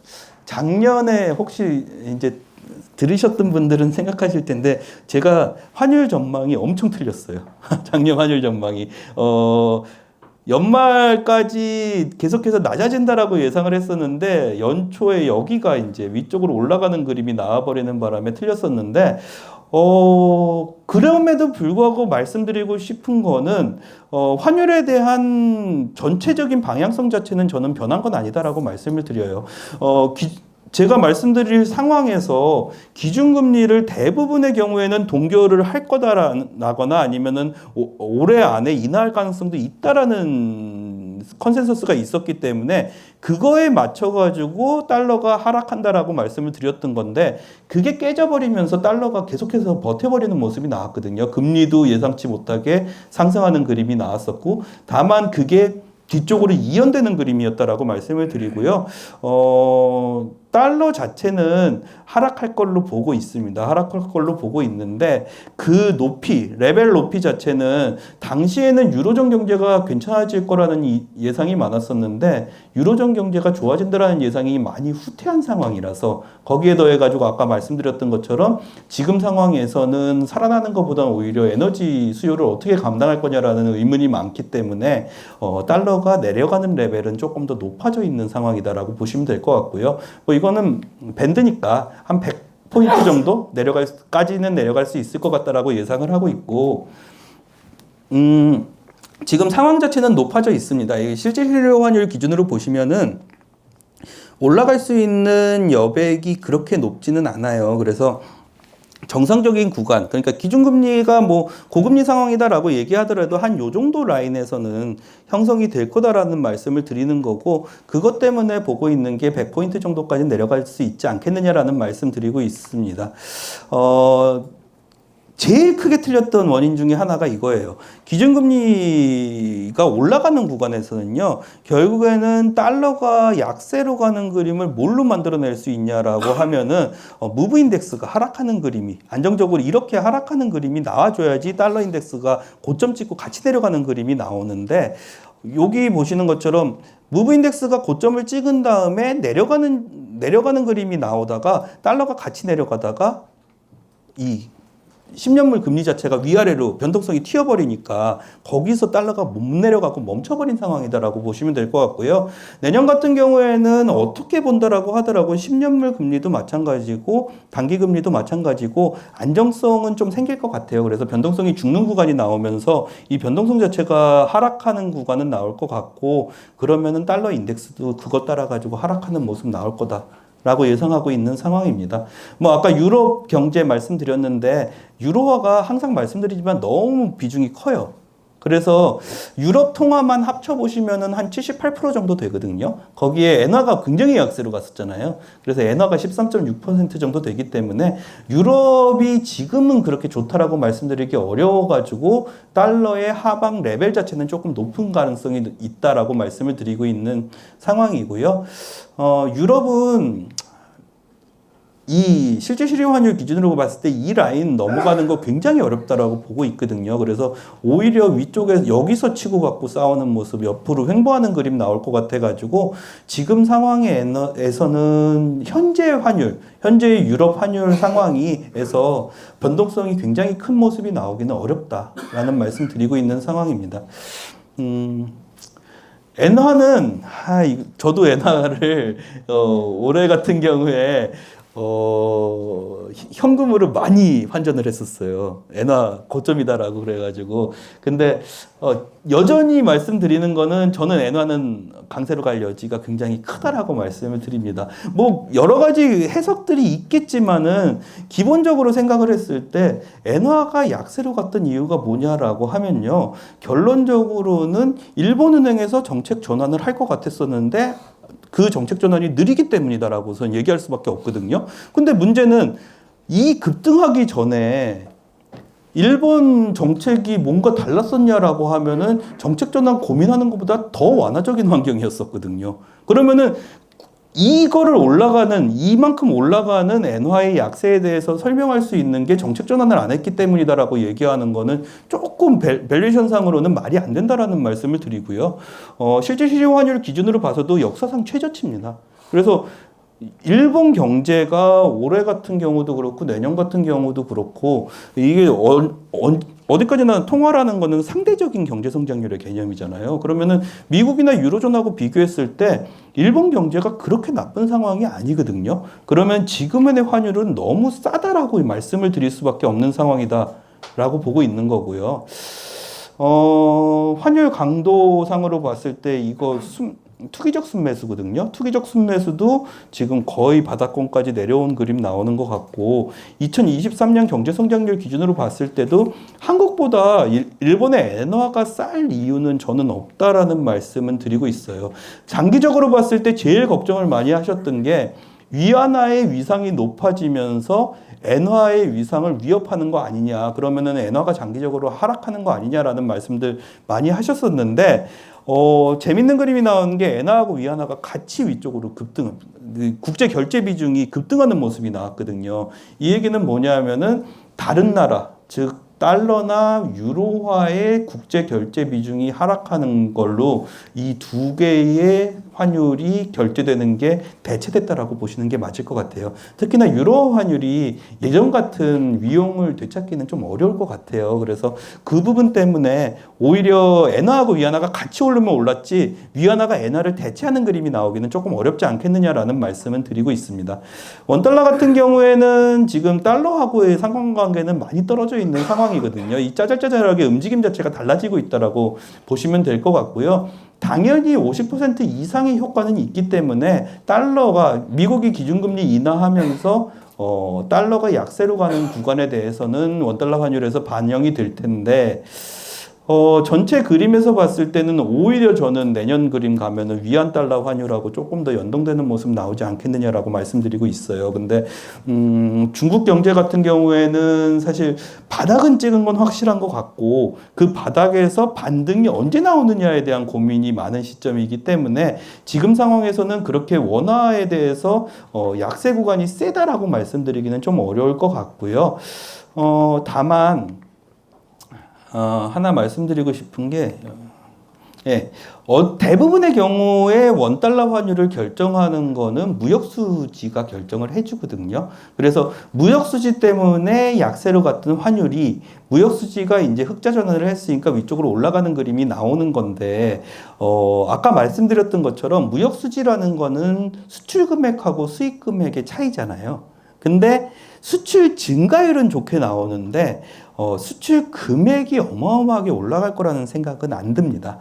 Speaker 1: 작년에 혹시 이제 들으셨던 분들은 생각하실 텐데 제가 환율 전망이 엄청 틀렸어요. 작년 환율 전망이. 연말까지 계속해서 낮아진다라고 예상을 했었는데 연초에 여기가 이제 위쪽으로 올라가는 그림이 나와버리는 바람에 틀렸었는데 그럼에도 불구하고 말씀드리고 싶은 거는, 환율에 대한 전체적인 방향성 자체는 저는 변한 건 아니다라고 말씀을 드려요. 제가 말씀드릴 상황에서 기준금리를 대부분의 경우에는 동결을 할 거다라거나 아니면은 올해 안에 인하할 가능성도 있다라는 컨센서스가 있었기 때문에 그거에 맞춰가지고 달러가 하락한다라고 말씀을 드렸던 건데, 그게 깨져버리면서 달러가 계속해서 버텨버리는 모습이 나왔거든요. 금리도 예상치 못하게 상승하는 그림이 나왔었고, 다만 그게 뒤쪽으로 이연되는 그림이었다라고 말씀을 드리고요. 달러 자체는 하락할 걸로 보고 있습니다. 하락할 걸로 보고 있는데 그 레벨 높이 자체는 당시에는 유로존 경제가 괜찮아질 거라는 예상이 많았었는데 유로존 경제가 좋아진다라는 예상이 많이 후퇴한 상황이라서, 거기에 더해가지고 아까 말씀드렸던 것처럼 지금 상황에서는 살아나는 것보다는 오히려 에너지 수요를 어떻게 감당할 거냐라는 의문이 많기 때문에 달러가 내려가는 레벨은 조금 더 높아져 있는 상황이다라고 보시면 될 것 같고요. 뭐 이거는 밴드니까 한 100포인트 정도 까지는 내려갈 수 있을 것 같다라고 예상을 하고 있고, 지금 상황 자체는 높아져 있습니다. 실질 실효 환율 기준으로 보시면은 올라갈 수 있는 여백이 그렇게 높지는 않아요. 그래서 정상적인 구간, 그러니까 기준금리가 뭐 고금리 상황이다라고 얘기하더라도 한 요 정도 라인에서는 형성이 될 거다라는 말씀을 드리는 거고, 그것 때문에 보고 있는 게 100포인트 정도까지 내려갈 수 있지 않겠느냐라는 말씀 드리고 있습니다. 제일 크게 틀렸던 원인 중에 하나가 이거예요. 기준금리가 올라가는 구간에서는요, 결국에는 달러가 약세로 가는 그림을 뭘로 만들어낼 수 있냐라고 하면은, 무브 인덱스가 하락하는 그림이, 안정적으로 이렇게 하락하는 그림이 나와줘야지 달러 인덱스가 고점 찍고 같이 내려가는 그림이 나오는데, 여기 보시는 것처럼 무브 인덱스가 고점을 찍은 다음에 내려가는 그림이 나오다가 달러가 같이 내려가다가 10년물 금리 자체가 위아래로 변동성이 튀어버리니까 거기서 달러가 못 내려가고 멈춰버린 상황이다라고 보시면 될 것 같고요. 내년 같은 경우에는 어떻게 본다라고 하더라고요. 10년물 금리도 마찬가지고 단기 금리도 마찬가지고 안정성은 좀 생길 것 같아요. 그래서 변동성이 죽는 구간이 나오면서 이 변동성 자체가 하락하는 구간은 나올 것 같고 그러면은 달러 인덱스도 그것 따라 가지고 하락하는 모습 나올 거다. 라고 예상하고 있는 상황입니다. 뭐 아까 유럽 경제 말씀드렸는데 유로화가 항상 말씀드리지만 너무 비중이 커요. 그래서 유럽 통화만 합쳐보시면은 한 78% 정도 되거든요. 거기에 엔화가 굉장히 약세로 갔었잖아요. 그래서 엔화가 13.6% 정도 되기 때문에 유럽이 지금은 그렇게 좋다라고 말씀드리기 어려워가지고 달러의 하방 레벨 자체는 조금 높은 가능성이 있다라고 말씀을 드리고 있는 상황이고요. 유럽은 이 실제 실효 환율 기준으로 봤을 때 이 라인 넘어가는 거 굉장히 어렵다라고 보고 있거든요. 그래서 오히려 위쪽에 여기서 치고받고 싸우는 모습 옆으로 횡보하는 그림 나올 것 같아가지고 지금 상황에서는 현재 환율, 현재의 유럽 환율 상황에서 변동성이 굉장히 큰 모습이 나오기는 어렵다라는 말씀 드리고 있는 상황입니다. 엔화는 저도 엔화를 올해 같은 경우에 현금으로 많이 환전을 했었어요. 엔화 고점이다라고 그래가지고. 근데, 여전히 말씀드리는 거는 저는 엔화는 강세로 갈 여지가 굉장히 크다라고 말씀을 드립니다. 뭐, 여러 가지 해석들이 있겠지만은, 기본적으로 생각을 했을 때, 엔화가 약세로 갔던 이유가 뭐냐라고 하면요. 결론적으로는 일본은행에서 정책 전환을 할 것 같았었는데, 그 정책 전환이 느리기 때문이다라고 우선 얘기할 수밖에 없거든요. 근데 문제는 이 급등하기 전에 일본 정책이 뭔가 달랐었냐라고 하면은 정책 전환 고민하는 것보다 더 완화적인 환경이었었거든요. 그러면은 이만큼 올라가는 엔화의 약세에 대해서 설명할 수 있는 게 정책 전환을 안 했기 때문이다라고 얘기하는 거는 조금 밸류에이션상으로는 말이 안 된다라는 말씀을 드리고요. 실제 시장 환율 기준으로 봐서도 역사상 최저치입니다. 그래서 일본 경제가 올해 같은 경우도 그렇고 내년 같은 경우도 그렇고 이게 어디까지나 통화라는 거는 상대적인 경제 성장률의 개념이잖아요. 그러면은 미국이나 유로존하고 비교했을 때 일본 경제가 그렇게 나쁜 상황이 아니거든요. 그러면 지금의 환율은 너무 싸다라고 말씀을 드릴 수밖에 없는 상황이다라고 보고 있는 거고요. 환율 강도상으로 봤을 때 이거 투기적 순매수거든요. 투기적 순매수도 지금 거의 바닥권까지 내려온 그림 나오는 것 같고 2023년 경제성장률 기준으로 봤을 때도 한국보다 일본의 엔화가 쌀 이유는 저는 없다라는 말씀은 드리고 있어요. 장기적으로 봤을 때 제일 걱정을 많이 하셨던 게 위안화의 위상이 높아지면서 엔화의 위상을 위협하는 거 아니냐. 그러면은 엔화가 장기적으로 하락하는 거 아니냐라는 말씀들 많이 하셨었는데 재밌는 그림이 나온 게 엔화하고 위안화가 같이 위쪽으로 국제 결제 비중이 급등하는 모습이 나왔거든요. 이 얘기는 뭐냐면은 다른 나라, 즉 달러나 유로화의 국제 결제 비중이 하락하는 걸로 이 두 개의 환율이 결제되는 게 대체됐다라고 보시는 게 맞을 것 같아요. 특히나 유로 환율이 예전 같은 위용을 되찾기는 좀 어려울 것 같아요. 그래서 그 부분 때문에 오히려 엔화하고 위안화가 같이 오르면 올랐지 위안화가 엔화를 대체하는 그림이 나오기는 조금 어렵지 않겠느냐라는 말씀은 드리고 있습니다. 원달러 같은 경우에는 지금 달러하고의 상관관계는 많이 떨어져 있는 상황이거든요. 이 짜잘짜잘하게 움직임 자체가 달라지고 있다라고 보시면 될 것 같고요. 당연히 50% 이상의 효과는 있기 때문에 미국이 기준금리 인하하면서 달러가 약세로 가는 구간에 대해서는 원달러 환율에서 반영이 될 텐데 전체 그림에서 봤을 때는 오히려 저는 내년 그림 가면은 위안 달러 환율하고 조금 더 연동되는 모습 나오지 않겠느냐라고 말씀드리고 있어요. 근데 중국 경제 같은 경우에는 사실 바닥은 찍은 건 확실한 것 같고 그 바닥에서 반등이 언제 나오느냐에 대한 고민이 많은 시점이기 때문에 지금 상황에서는 그렇게 원화에 대해서 약세 구간이 세다라고 말씀드리기는 좀 어려울 것 같고요. 다만 하나 말씀드리고 싶은 게 예, 대부분의 경우에 원달러 환율을 결정하는 거는 무역수지가 결정을 해주거든요. 그래서 무역수지 때문에 약세로 갔던 환율이 무역수지가 이제 흑자 전환을 했으니까 위쪽으로 올라가는 그림이 나오는 건데, 아까 말씀드렸던 것처럼 무역수지라는 거는 수출 금액하고 수입 금액의 차이잖아요. 근데 수출 증가율은 좋게 나오는데 수출 금액이 어마어마하게 올라갈 거라는 생각은 안 듭니다.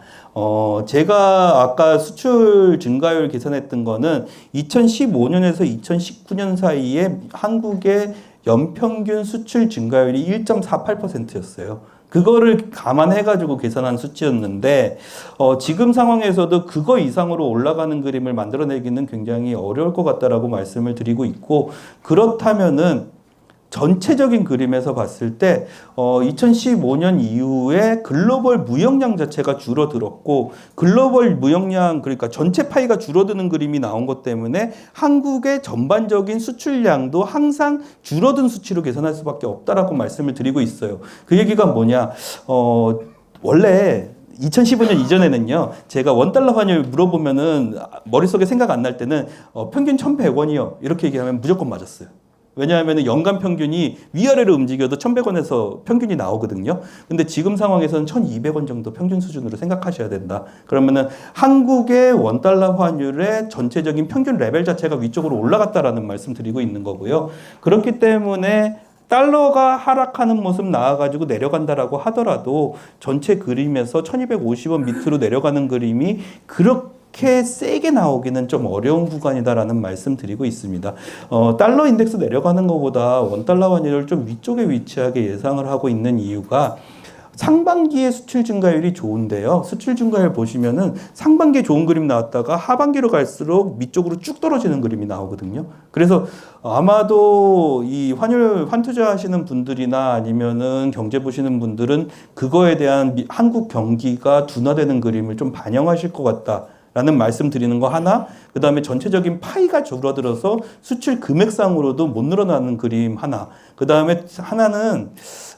Speaker 1: 제가 아까 수출 증가율 계산했던 거는 2015년에서 2019년 사이에 한국의 연평균 수출 증가율이 1.48%였어요. 그거를 감안해가지고 계산한 수치였는데, 지금 상황에서도 그거 이상으로 올라가는 그림을 만들어내기는 굉장히 어려울 것 같다라고 말씀을 드리고 있고, 그렇다면은 전체적인 그림에서 봤을 때 2015년 이후에 글로벌 무역량 자체가 줄어들었고 글로벌 무역량 그러니까 전체 파이가 줄어드는 그림이 나온 것 때문에 한국의 전반적인 수출량도 항상 줄어든 수치로 계산할 수밖에 없다라고 말씀을 드리고 있어요. 그 얘기가 뭐냐? 원래 2015년 이전에는요, 제가 원달러 환율 물어보면은 머릿속에 생각 안 날 때는 평균 1,100원이요. 이렇게 얘기하면 무조건 맞았어요. 왜냐하면 연간 평균이 위아래로 움직여도 1,100원에서 평균이 나오거든요. 근데 지금 상황에서는 1,200원 정도 평균 수준으로 생각하셔야 된다. 그러면은 한국의 원달러 환율의 전체적인 평균 레벨 자체가 위쪽으로 올라갔다라는 말씀 드리고 있는 거고요. 그렇기 때문에 달러가 하락하는 모습 나와가지고 내려간다라고 하더라도 전체 그림에서 1,250원 밑으로 내려가는 그림이 그렇게 세게 나오기는 좀 어려운 구간이다라는 말씀 드리고 있습니다. 달러 인덱스 내려가는 것보다 원달러 환율을 좀 위쪽에 위치하게 예상을 하고 있는 이유가 상반기에 수출 증가율이 좋은데요. 수출 증가율 보시면은 상반기에 좋은 그림 나왔다가 하반기로 갈수록 밑쪽으로 쭉 떨어지는 그림이 나오거든요. 그래서 아마도 이 환투자 하시는 분들이나 아니면은 경제 보시는 분들은 그거에 대한 한국 경기가 둔화되는 그림을 좀 반영하실 것 같다. 라는 말씀 드리는 거 하나, 그 다음에 전체적인 파이가 줄어들어서 수출 금액상으로도 못 늘어나는 그림 하나, 그 다음에 하나는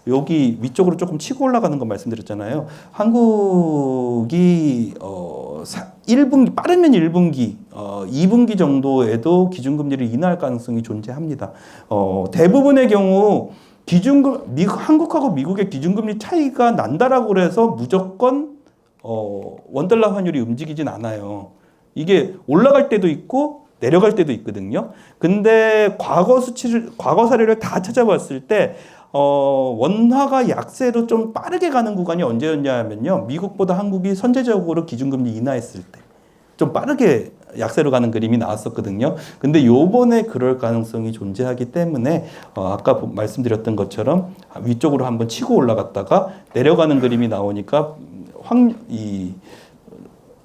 Speaker 1: 여기 위쪽으로 조금 치고 올라가는 거 말씀드렸잖아요. 한국이 1분기 빠르면 1분기, 2분기 정도에도 기준금리를 인하할 가능성이 존재합니다. 대부분의 경우 한국하고 미국의 기준금리 차이가 난다라고 그래서 무조건 원달러 환율이 움직이진 않아요. 이게 올라갈 때도 있고 내려갈 때도 있거든요. 근데 과거 사례를 다 찾아봤을 때 원화가 약세로 좀 빠르게 가는 구간이 언제였냐 하면요. 미국보다 한국이 선제적으로 기준금리 인하했을 때 좀 빠르게 약세로 가는 그림이 나왔었거든요. 근데 요번에 그럴 가능성이 존재하기 때문에 아까 말씀드렸던 것처럼 위쪽으로 한번 치고 올라갔다가 내려가는 그림이 나오니까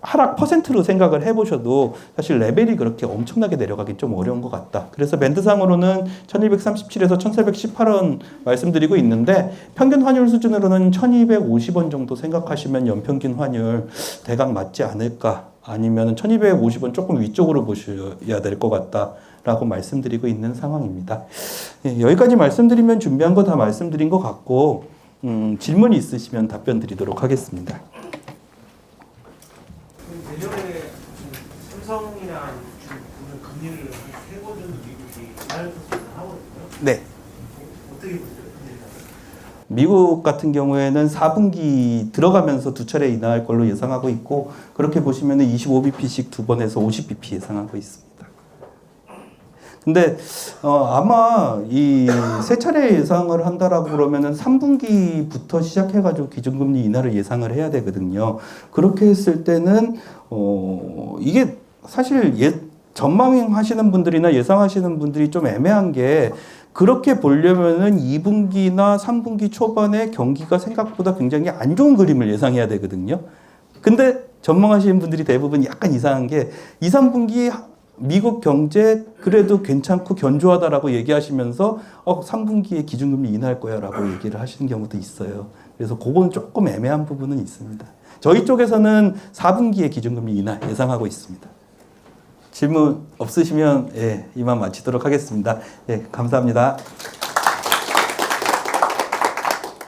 Speaker 1: 하락 퍼센트로 생각을 해보셔도 사실 레벨이 그렇게 엄청나게 내려가긴 좀 어려운 것 같다. 그래서 밴드상으로는 1237에서 1418원 말씀드리고 있는데 평균 환율 수준으로는 1250원 정도 생각하시면 연평균 환율 대강 맞지 않을까, 아니면 1250원 조금 위쪽으로 보셔야 될 것 같다 라고 말씀드리고 있는 상황입니다. 여기까지 말씀드리면 준비한 거 다 말씀드린 것 같고 질문이 있으시면 답변 드리도록 하겠습니다.
Speaker 2: 내년에 삼성이랑 오늘 금리를 해보는 미국이 자율적으로 하거든요.
Speaker 1: 네.
Speaker 2: 어떻게 보세요?
Speaker 1: 미국 같은 경우에는 4분기 들어가면서 두 차례 인하할 걸로 예상하고 있고, 그렇게 보시면 25bp씩 두 번 해서 50bp 예상하고 있습니다. 근데 아마 이 세 차례 예상을 한다라고 그러면은 3분기부터 시작해가지고 기준금리 인하를 예상을 해야 되거든요. 그렇게 했을 때는 이게 사실 전망하시는 분들이나 예상하시는 분들이 좀 애매한 게, 그렇게 보려면은 2분기나 3분기 초반에 경기가 생각보다 굉장히 안 좋은 그림을 예상해야 되거든요. 근데 전망하시는 분들이 대부분 약간 이상한 게 2, 3분기 미국 경제 그래도 괜찮고 견조하다라고 얘기하시면서 3분기에 기준금리 인하할 거야 라고 얘기를 하시는 경우도 있어요. 그래서 그건 조금 애매한 부분은 있습니다. 저희 쪽에서는 4분기에 기준금리 인하 예상하고 있습니다. 질문 없으시면 이만 마치도록 하겠습니다. 감사합니다.